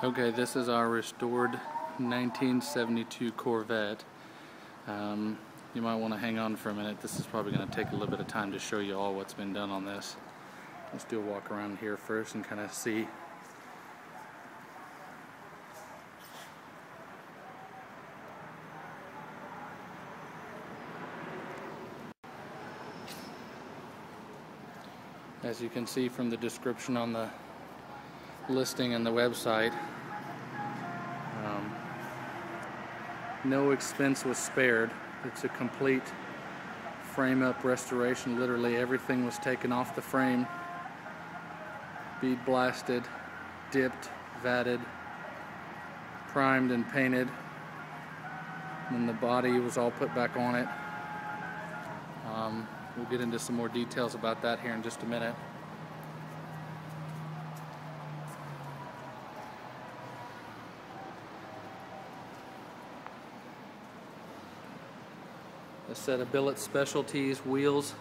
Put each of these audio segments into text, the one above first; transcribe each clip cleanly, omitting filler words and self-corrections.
Okay, this is our restored 1972 Corvette. You might want to hang on for a minute. This is probably going to take a little bit of time to show you all what's been done on this. Let's do a walk around here first and kind of see. As you can see from the description on the listing and the website, no expense was spared. It's a complete frame-up restoration. Literally everything was taken off the frame, bead blasted, dipped, vatted, primed and painted, and the body was all put back on it. We'll get into some more details about that here in just a minute. A set of billet specialties, wheels,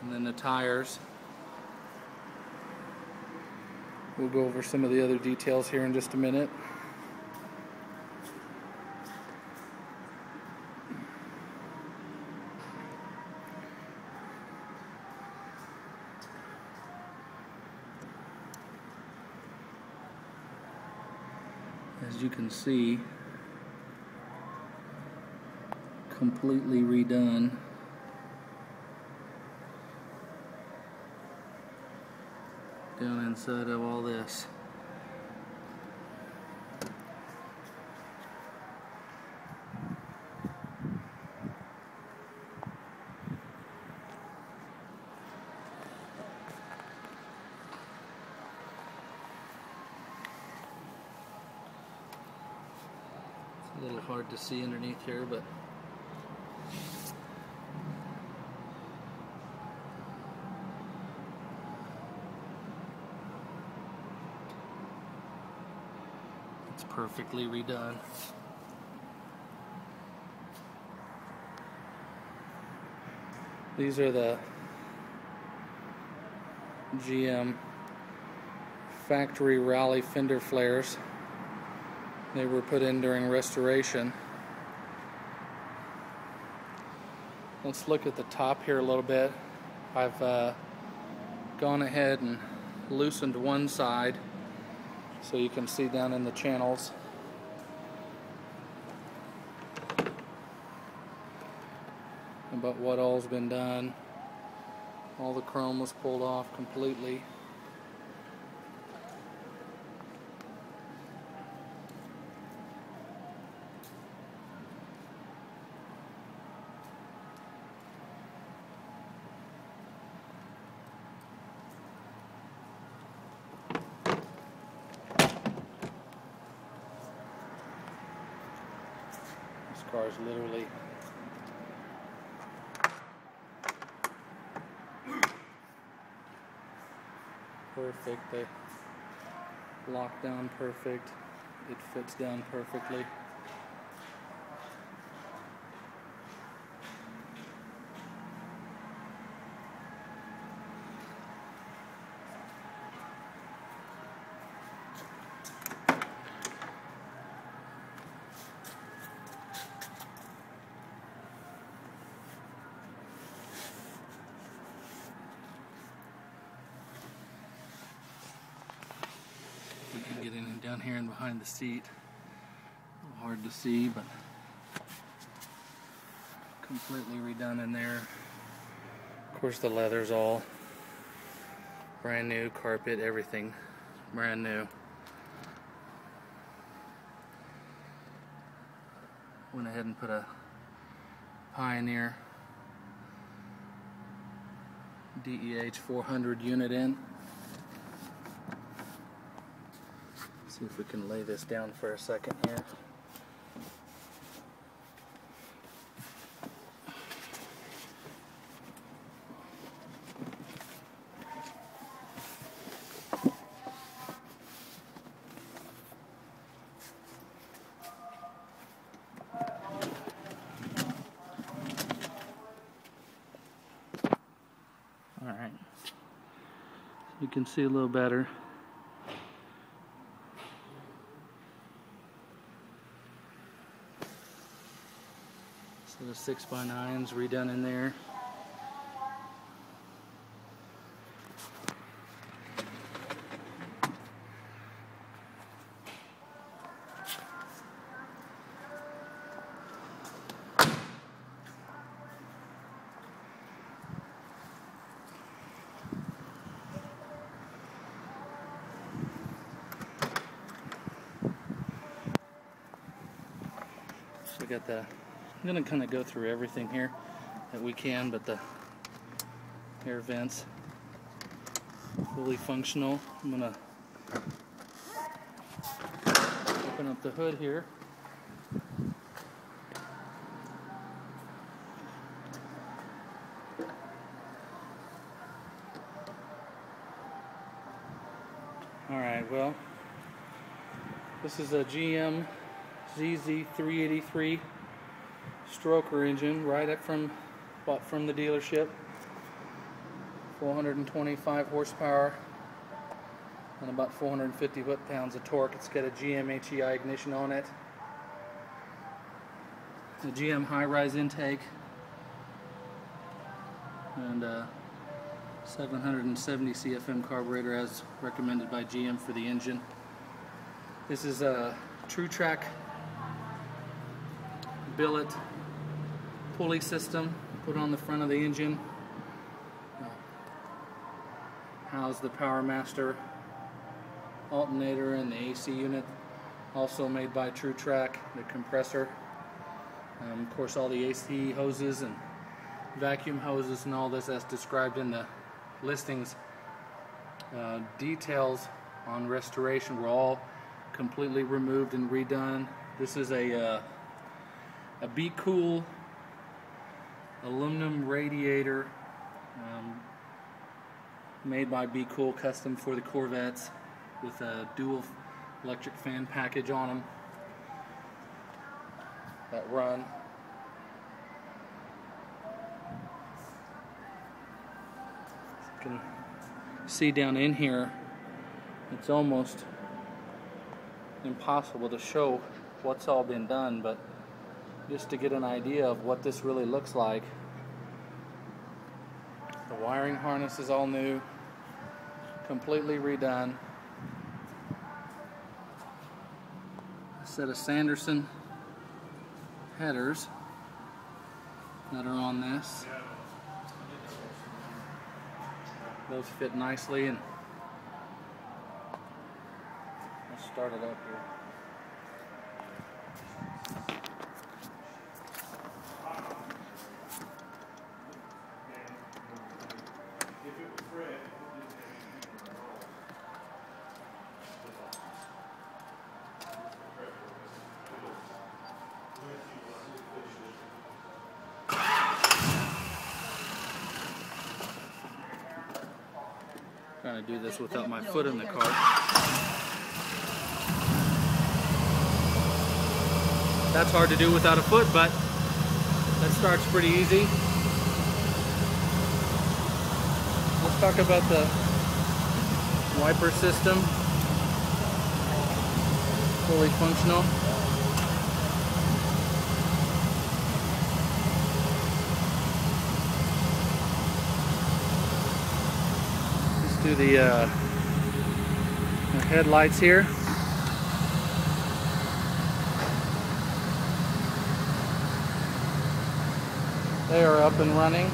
and then the tires. We'll go over some of the other details here in just a minute. As you can see, completely redone. Down inside of all this. It's a little hard to see underneath here, but it's perfectly redone. These are the GM factory rally fender flares. They were put in during restoration. Let's look at the top here a little bit. I've gone ahead and loosened one side so you can see down in the channels. About what all's been done. All the chrome was pulled off completely. This car is literally perfect. They lock down perfect. It fits down perfectly. You can get in down here and behind the seat. A little hard to see, but completely redone in there. Of course, the leather's all brand new, carpet, everything brand new. Went ahead and put a Pioneer DEH 400 unit in. See if we can lay this down for a second here. All right, you can see a little better. So the 6x9's redone in there. So we got the, I'm going to kind of go through everything here that we can, but the air vents fully functional. I'm going to open up the hood here. Alright, well, this is a GM ZZ383 stroker engine, right up bought from the dealership. 425 horsepower and about 450 foot-pounds of torque. It's got a GM HEI ignition on it. The GM high-rise intake and 770 CFM carburetor as recommended by GM for the engine. This is a TrueTrack billet pulley system put on the front of the engine. House the Power Master alternator and the AC unit, also made by TrueTrack, the compressor. Of course, all the AC hoses and vacuum hoses and all this as described in the listings. Details on restoration were all completely removed and redone. This is a Be Cool aluminum radiator made by Be Cool, custom for the Corvettes, with a dual electric fan package on them that run. You can see down in here, it's almost impossible to show what's all been done, but just to get an idea of what this really looks like. The wiring harness is all new, completely redone. A set of Sanderson headers that are on this. Those fit nicely, and let's start it up here. Trying to do this without my foot in the car. That's hard to do without a foot, but that starts pretty easy. Let's talk about the wiper system. Fully functional. Do the headlights here. They are up and running.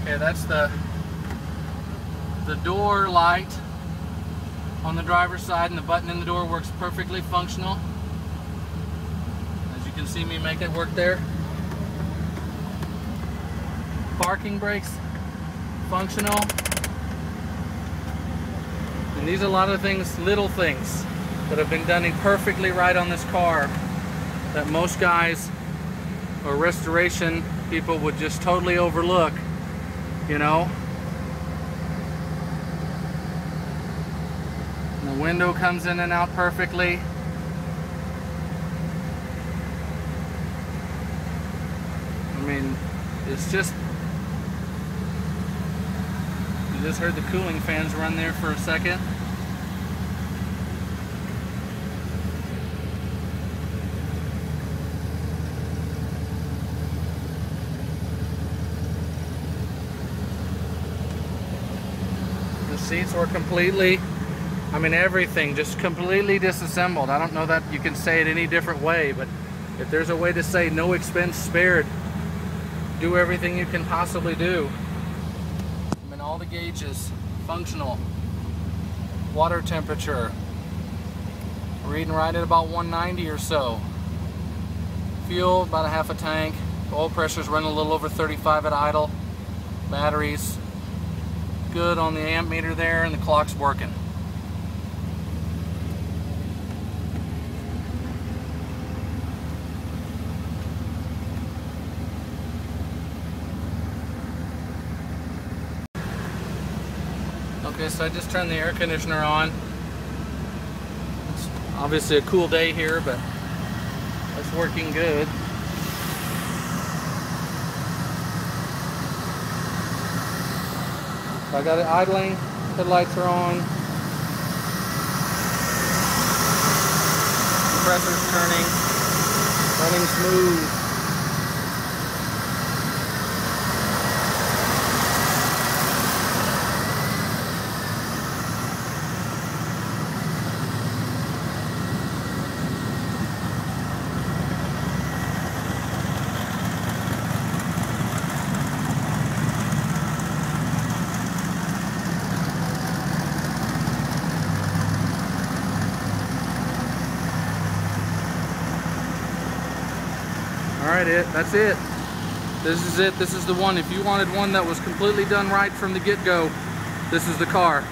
Okay, that's the door light on the driver's side, and the button in the door works perfectly functional. As you can see me make it work there. Parking brakes, functional. And these are a lot of things, little things, that have been done perfectly right on this car that most guys or restoration people would just totally overlook, you know. And the window comes in and out perfectly. I mean, it's just, you just heard the cooling fans run there for a second. The seats were completely, I mean everything, just completely disassembled. I don't know that you can say it any different way, but if there's a way to say no expense spared, do everything you can possibly do. I mean, all the gauges, functional. Water temperature, reading right at about 190 or so. Fuel, about a half a tank. Oil pressure's running a little over 35 at idle. Batteries, good on the amp meter there, and the clock's working. Okay, so I just turned the air conditioner on. It's obviously a cool day here, but it's working good. So I got it idling, headlights are on, compressor's turning, running smooth. Alright, that's it. This is it. This is the one. If you wanted one that was completely done right from the get-go, this is the car.